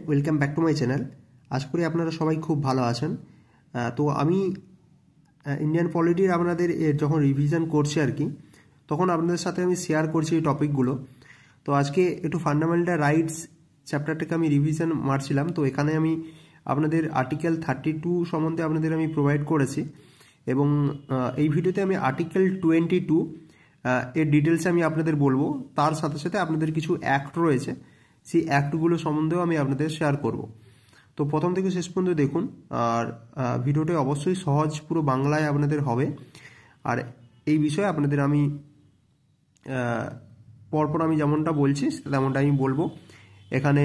Welcome back to my channel. আশা করি আপনারা সবাই খুব ভালো আছেন। তো আমি ইন্ডিয়ান পলিটির আপনাদের যখন রিভিশন করছি আর কি, তখন আপনাদের সাথে আমি শেয়ার করছি এই টপিকগুলো। তো আজকে একটু ফান্ডামেন্টাল রাইটস চ্যাপ্টারটাকে আমি রিভিশন মারছিলাম। তো এখানে আমি আপনাদের আর্টিকেল 32 সম্বন্ধে আপনাদের আমি প্রোভাইড করেছি, এবং এই ভিডিওতে আমি আর্টিকেল 22 এর ডিটেলসে আমি আপনাদের বলবো। তার সাথে সাথে আপনাদের কিছু অ্যাক্ট রয়েছে, সেই অ্যাক্টগুলো সম্বন্ধেও আমি আপনাদের শেয়ার করব। তো প্রথম থেকে শেষ পর্যন্ত দেখুন, আর ভিডিওটা অবশ্যই সহজ, পুরো বাংলায় আপনাদের হবে। আর এই বিষয়ে আপনাদের আমি পরপর আমি যেমনটা বলছি তেমনটা আমি বলবো। এখানে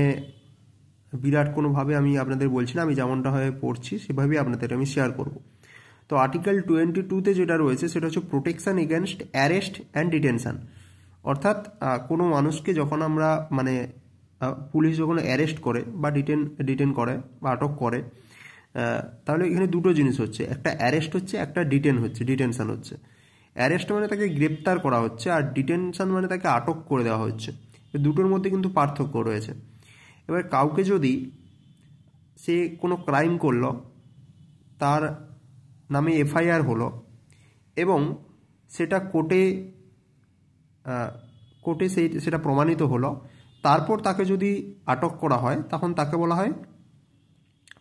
বিরাট কোনোভাবে আমি আপনাদের বলছি না, আমি যেমনটা হয়ে পড়ছি সেভাবেই আপনাদের আমি শেয়ার করব। তো আর্টিকেল 22-তে যেটা রয়েছে সেটা হচ্ছে protection against arrest and detention. অর্থাৎ কোনো মানুষকে যখন আমরা পুলিশ যখন অ্যারেস্ট করে বা ডিটেন করে বা আটক করে, তাহলে এখানে দুটো জিনিস হচ্ছে, একটা অ্যারেস্ট হচ্ছে, একটা ডিটেনশন হচ্ছে। অ্যারেস্ট মানে তাকে গ্রেপ্তার করা হচ্ছে, আর ডিটেনশন মানে তাকে আটক করে দেওয়া হচ্ছে। এই দুটোর মধ্যে কিন্তু পার্থক্য রয়েছে। এবার কাউকে যদি সে কোনো ক্রাইম করলো, তার নামে এফআইআর হলো এবং সেটা কোর্টে সেটা প্রমাণিত হলো, তারপর তাকে যদি আটক করা হয় তখন তাকে বলা হয়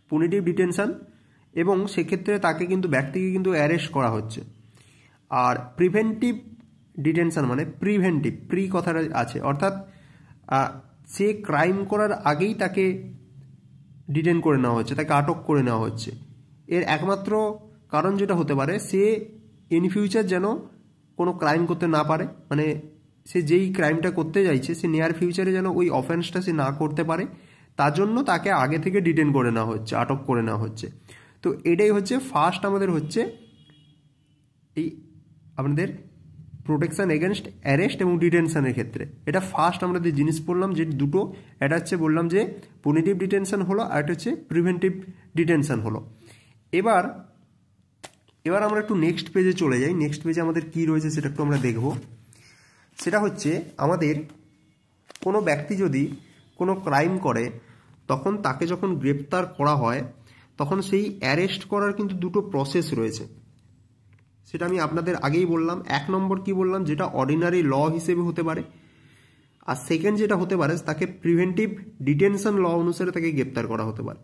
পুনিটিভ ডিটেনশন, এবং সেক্ষেত্রে তাকে কিন্তু ব্যক্তিকে কিন্তু অ্যারেস্ট করা হচ্ছে। আর প্রিভেন্টিভ ডিটেনশন মানে প্রি কথাটা আছে, অর্থাৎ সে ক্রাইম করার আগেই তাকে ডিটেন করে নেওয়া হচ্ছে, তাকে আটক করে নেওয়া হচ্ছে। এর একমাত্র কারণ যেটা হতে পারে, সে ইন ফিউচার যেন কোনো ক্রাইম করতে না পারে, মানে সে যেই ক্রাইমটা করতে চাইছে সে নিয়ার ফিউচারে যেন ওই অফেন্সটা সে না করতে পারে, তার জন্য তাকে আগে থেকে ডিটেন করে নেওয়া হচ্ছে, আটক করে নেওয়া হচ্ছে। তো এটাই হচ্ছে ফার্স্ট আমাদের হচ্ছে এই আপনাদের প্রোটেকশন এগেনস্ট অ্যারেস্ট এবং ডিটেনশনের ক্ষেত্রে। এটা ফার্স্ট আমরা যে জিনিস বললাম যে দুটো, এটা হচ্ছে বললাম যে পুনিটিভ ডিটেনশন হলো, আর এটা হচ্ছে প্রিভেন্টিভ ডিটেনশন হলো। এবার আমরা একটু নেক্সট পেজে চলে যাই। নেক্সট পেজে আমাদের কি রয়েছে সেটা একটু আমরা দেখব। সেটা হচ্ছে আমাদের কোনো ব্যক্তি যদি কোনো ক্রাইম করে, তখন তাকে যখন গ্রেপ্তার করা হয় তখন সেই অ্যারেস্ট করার কিন্তু দুটো প্রসেস রয়েছে। সেটা আমি আপনাদের আগেই বললাম। এক নম্বর কি বললাম, যেটা অর্ডিনারি ল হিসেবে হতে পারে, আর সেকেন্ড যেটা হতে পারে তাকে প্রিভেন্টিভ ডিটেনশন ল অনুসারে তাকে গ্রেপ্তার করা হতে পারে।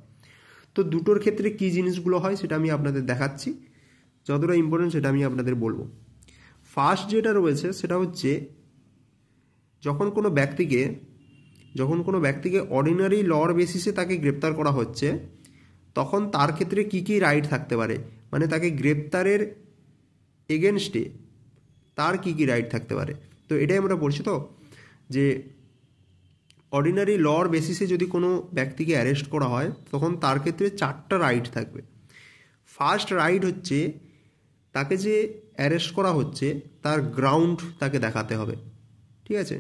তো দুটোর ক্ষেত্রে কি জিনিসগুলো হয় সেটা আমি আপনাদের দেখাচ্ছি, যতটা ইম্পর্টেন্ট সেটা আমি আপনাদের বলবো। ফার্স্ট যেটা রয়েছে সেটা হচ্ছে যখন কোনো ব্যক্তিকে অর্ডিনারি লর বেসিসে তাকে গ্রেপ্তার করা হচ্ছে, তখন তার ক্ষেত্রে কি কি রাইট থাকতে পারে, মানে তাকে গ্রেপ্তারের এগেনস্টে তার কি কি রাইট থাকতে পারে। তো এটাই আমরা পড়ছি, তো যে অর্ডিনারি লর বেসিসে যদি কোনো ব্যক্তিকে অ্যারেস্ট করা হয় তখন তার ক্ষেত্রে 4টা রাইট থাকবে। ফার্স্ট রাইট হচ্ছে তাকে যে অ্যারেস্ট করা হচ্ছে তার গ্রাউন্ড তাকে দেখাতে হবে, ঠিক আছে,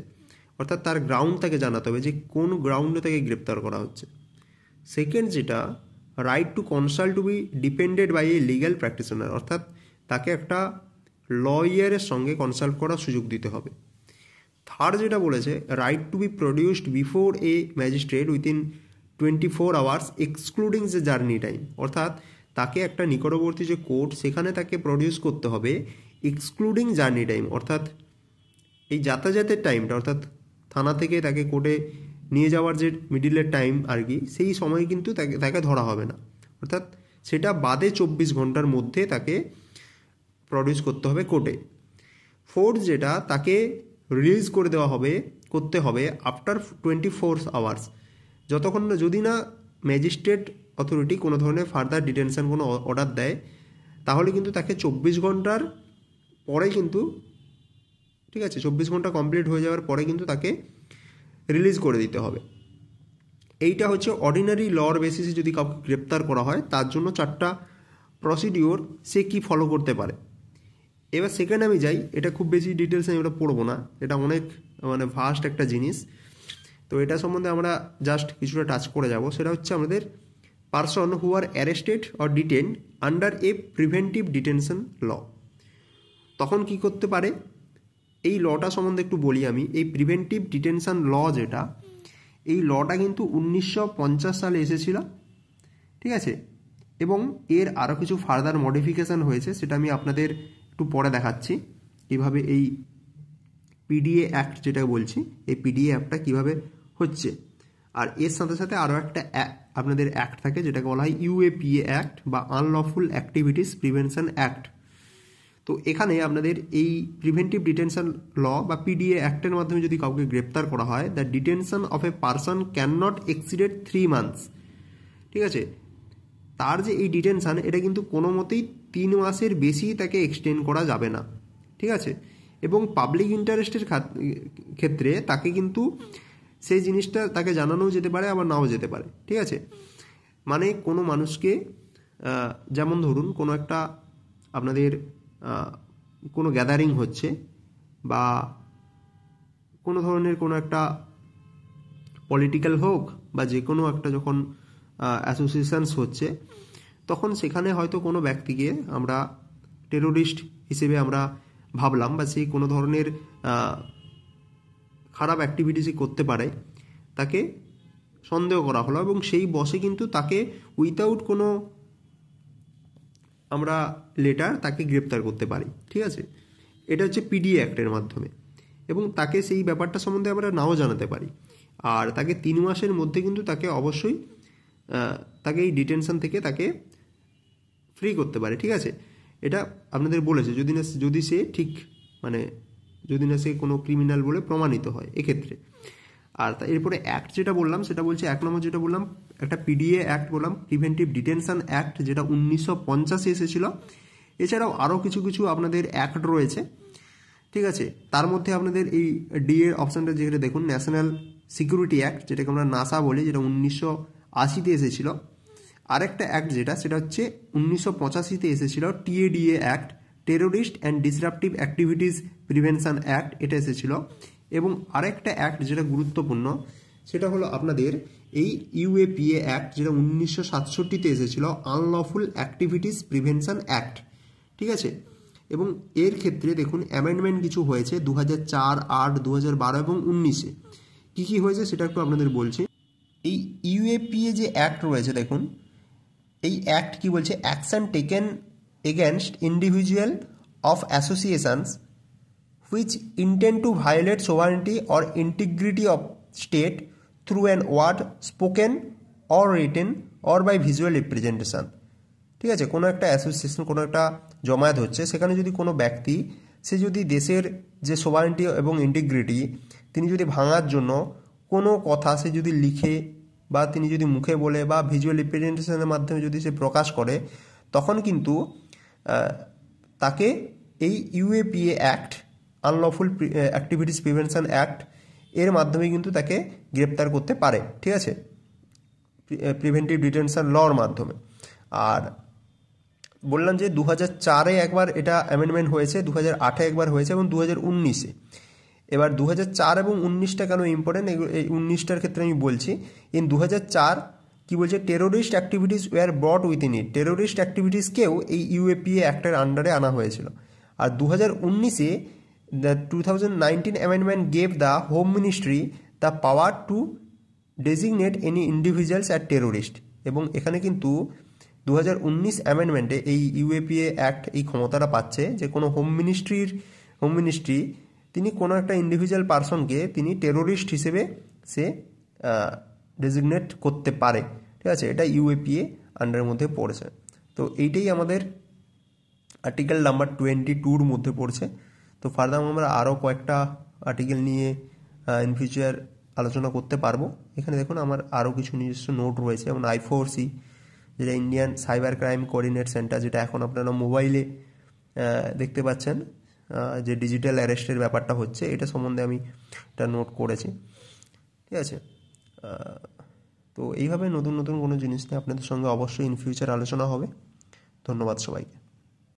অর্থাৎ তার গ্রাউন্ড তাকে জানাতে হবে যে কোন গ্রাউন্ডে তাকে গ্রেপ্তার করা হচ্ছে। সেকেন্ড যেটা, right to consult to be depended by a legal practitioner, অর্থাৎ তাকে একটা লয়ারের সঙ্গে কনসাল্ট করার সুযোগ দিতে হবে। থার্ড যেটা বলেছে, right two B produced before a magistrate within 24 hours excluding যে জার্নি টাইম, অর্থাৎ তাকে একটা নিকটবর্তী যে কোর্ট সেখানে তাকে প্রডিউস করতে হবে এক্সক্লুডিং জার্নি টাইম, অর্থাৎ এই যাতায়াতের টাইমটা, অর্থাৎ থানা থেকে তাকে কোর্টে নিয়ে যাওয়ার যে মিডিলের টাইম আর কি, সেই সময় কিন্তু তাকে ধরা হবে না, অর্থাৎ সেটা বাদে 24 ঘন্টার মধ্যে তাকে প্রডিউস করতে হবে কোর্টে। ফোর্থ যেটা, তাকে রিলিজ করতে হবে আফটার 24 আওয়ার্স, যতক্ষণ না যদি না ম্যাজিস্ট্রেট অথরিটি কোনো ধরনের ফার্দার ডিটেনশন কোনো অর্ডার দেয়, তাহলে কিন্তু তাকে 24 ঘন্টার পরে কিন্তু, ঠিক আছে, 24 ঘন্টা কমপ্লিট হয়ে যাওয়ার পরে কিন্তু তাকে রিলিজ করে দিতে হবে। এইটা হচ্ছে অর্ডিনারি লর বেসিসে যদি কাউকে গ্রেপ্তার করা হয় তার জন্য 4টা প্রসিডিওর সে কি ফলো করতে পারে। এবার সেকেন্ড আমি যাই, এটা খুব বেশি ডিটেলস আমি ওটা পড়বো না, এটা অনেক ভাস্ট একটা জিনিস, তো এটা সম্বন্ধে আমরা জাস্ট কিছুটা টাচ করে যাব। সেটা হচ্ছে আমাদের person who are arrested or detain under a preventive detention law. তখন কি করতে পারে, এই লটা সম্বন্ধে একটু বলি আমি। এই প্রিভেন্টিভ ডিটেনশন ল যেটা, এই লটা কিন্তু 1950 সালে এসেছিল, ঠিক আছে। এবং এর আরও কিছু ফার্দার মডিফিকেশান হয়েছে, সেটা আমি আপনাদের একটু পরে দেখাচ্ছি কীভাবে এই পিডিএ অ্যাক্ট যেটা বলছি, এই পিডিএ অ্যাক্টটা কীভাবে হচ্ছে। আর এর সাথে সাথে আরও একটা আপনাদের অ্যাক্ট থাকে যেটাকে বলা হয় ইউএপিএ অ্যাক্ট বা আনলফুল অ্যাক্টিভিটিস প্রিভেনশন অ্যাক্ট। তো এখানে আপনাদের এই প্রিভেন্টিভ ডিটেনশন ল বা পিডিএ অ্যাক্টের মাধ্যমে যদি কাউকে গ্রেপ্তার করা হয়, the detention of a person can not exceeded 3 months, ঠিক আছে। তার যে এই ডিটেনশন, এটা কিন্তু কোনো মতেই 3 মাসের বেশি তাকে এক্সটেন্ড করা যাবে না, ঠিক আছে। এবং পাবলিক ইন্টারেস্টের ক্ষেত্রে তাকে কিন্তু সেই জিনিসটা তাকে জানানোও যেতে পারে, আবার নাও যেতে পারে, ঠিক আছে। মানে কোনো মানুষকে যেমন ধরুন কোনো একটা আপনাদের কোনো গ্যাদারিং হচ্ছে বা কোনো ধরনের কোনো একটা পলিটিক্যাল হোক বা যে কোনো একটা যখন অ্যাসোসিয়েশনস হচ্ছে, তখন সেখানে হয়তো কোনো ব্যক্তিকে আমরা টেরোরিস্ট হিসেবে আমরা ভাবলাম বা সেই কোনো ধরনের খারাপ অ্যাক্টিভিটিসই করতে পারে, তাকে সন্দেহ করা হলো এবং সেই বসে কিন্তু তাকে উইথাউট কোনো আমরা লেটার তাকে গ্রেপ্তার করতে পারি, ঠিক আছে। এটা হচ্ছে পিডিএ অ্যাক্টের মাধ্যমে। এবং তাকে সেই ব্যাপারটা সম্বন্ধে আমরা নাও জানাতে পারি। আর তাকে 3 মাসের মধ্যে কিন্তু তাকে অবশ্যই তাকে এই ডিটেনশন থেকে তাকে ফ্রি করতে পারে, ঠিক আছে। এটা আপনাদের বলেছে যদি সে ঠিক মানে যদি না সে কোনো ক্রিমিনাল বলে প্রমাণিত হয় এক্ষেত্রে। আর এরপরে অ্যাক্ট যেটা বললাম সেটা বলছে 1 নম্বর যেটা বললাম একটা পিডিএ অ্যাক্ট বললাম, প্রিভেন্টিভ ডিটেনশন অ্যাক্ট, যেটা 1950 এসেছিল। এছাড়াও আরও কিছু কিছু আপনাদের অ্যাক্ট রয়েছে, ঠিক আছে। তার মধ্যে আপনাদের এই ডি এর অপশানটা যেটা দেখুন, ন্যাশনাল সিকিউরিটি অ্যাক্ট, যেটাকে আমরা নাসা বলি, যেটা 1980-তে এসেছিল। আরেকটা অ্যাক্ট সেটা হচ্ছে 1985-তে এসেছিল, TA DA act, terrorist and disruptive activities prevention act, এটা এসেছিল। এবং আরেকটা অ্যাক্ট যেটা গুরুত্বপূর্ণ সেটা হলো আপনাদের এই ইউএপিএ অ্যাক্ট, যেটা 1967-তে এসেছিল, আনলফুল অ্যাক্টিভিটিস প্রিভেনশন অ্যাক্ট, ঠিক আছে। এবং এর ক্ষেত্রে দেখুন অ্যামেন্ডমেন্ট কিছু হয়েছে 2004, 8, 2012 এবং 19-এ। কী কী হয়েছে সেটা একটু আপনাদের বলছি। এই ইউএপিএ যে অ্যাক্ট রয়েছে দেখুন, এই অ্যাক্ট কি বলছে, action taken against individual of associations which intend to violate sovereignty or integrity of state through an word spoken or written or by visual representation, ঠিক আছে। কোনো একটা অ্যাসোসিয়েশন, কোনো একটা জমায়েত হচ্ছে, সেখানে যদি কোনো ব্যক্তি সে যদি দেশের যে সোভারেনিটি এবং ইন্টিগ্রিটি তিনি যদি ভাঙার জন্য কোনো কথা সে যদি লিখে বা তিনি যদি মুখে বলে বা ভিজুয়াল রিপ্রেজেন্টেশনের মাধ্যমে যদি সে প্রকাশ করে, তখন কিন্তু তাকে এই UAPA act, unlawful activities prevention act, এর মাধ্যমে কিন্তু তাকে গ্রেপ্তার করতে পারে, ঠিক আছে, প্রিভেন্টিভ ডিটেনশন লর মাধ্যমে। আর বললাম যে 2004-এ একবার এটা অ্যামেন্ডমেন্ট হয়েছে, 2008-এ একবার হয়েছে এবং 2019-এ। এবার 2004 এবং 19টা কেন ইম্পর্টেন্ট, এই 19টার ক্ষেত্রে আমি বলছি। ইন 2004 কি বলছে, terrorist activities were brought within it, terrorist অ্যাক্টিভিটিসকেও এই ইউএপিএ অ্যাক্টের আন্ডারে আনা হয়েছিল। আর 2019-এ the 2019 amendment gave the home ministry the power to designate any individuals at terrorist. এবং এখানে কিন্তু 2019 অ্যামেন্ডমেন্টে এই ইউএপিএ অ্যাক্ট এই ক্ষমতাটা পাচ্ছে যে কোনো হোম মিনিস্ট্রি তিনি কোনো একটা ইন্ডিভিজুয়াল পারসনকে তিনি টেরোরিস্ট হিসেবে সে ডেজিগনেট করতে পারে, ঠিক আছে। এটা ইউএপিএ আন্ডারের মধ্যে পড়ছে। তো এইটাই আমাদের আর্টিকেল নাম্বার 22-র মধ্যে পড়ছে। তো ফার্দার আমরা আরও কয়েকটা আর্টিকেল নিয়ে ইন ফিউচার আলোচনা করতে পারবো। এখানে দেখুন আমার আরও কিছু নিজস্ব নোট রয়েছে, যেমন I4C, যেটা Indian cyber crime coordinate centre, যেটা এখন আপনারা মোবাইলে দেখতে পাচ্ছেন যে ডিজিটাল অ্যারেস্টের ব্যাপারটা হচ্ছে, এটা সম্বন্ধে আমি এটা নোট করেছি, ঠিক আছে। তো এইভাবে নতুন নতুন কোনো জিনিস নিয়ে আপনাদের সঙ্গে অবশ্যই ইন ফিউচার আলোচনা হবে। ধন্যবাদ সবাইকে।